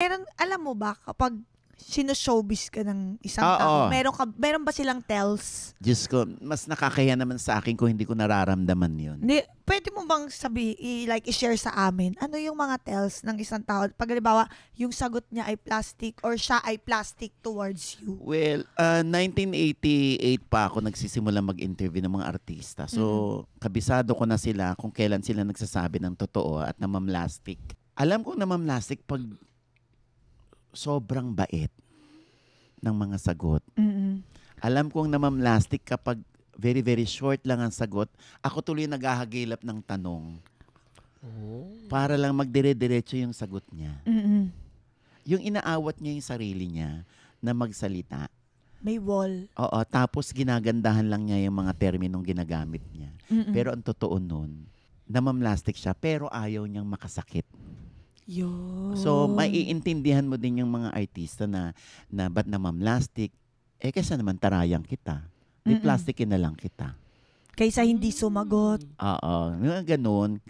Meron, alam mo ba, kapag sino-showbiz ka ng isang tao, meron ba silang tells? Diyos ko, mas nakakaya naman sa akin kung hindi ko nararamdaman yun. Pwede mo bang i-share sa amin, ano yung mga tells ng isang tao? Pag halimbawa, yung sagot niya ay plastic or siya ay plastic towards you? Well, 1988 pa ako nagsisimula mag-interview ng mga artista. So, kabisado ko na sila kung kailan sila nagsasabi ng totoo at namamlastic. Alam ko namamlastic pag sobrang bait ng mga sagot. Alam kong namamlastic kapag very, very short lang ang sagot. Ako tuloy naghahagilap ng tanong. Para lang magdire-diretso yung sagot niya. Yung inaawat niya yung sarili niya na magsalita. May wall. Oo, tapos ginagandahan lang niya yung mga terminong ginagamit niya. Pero ang totoo nun, namamlastic siya pero ayaw niyang makasakit. So, maiintindihan mo din yung mga artista na ba't namamlastic? Kaysa naman tarayang kita. Di plastikin na lang kita. Kaysa hindi sumagot. Oo, ganun.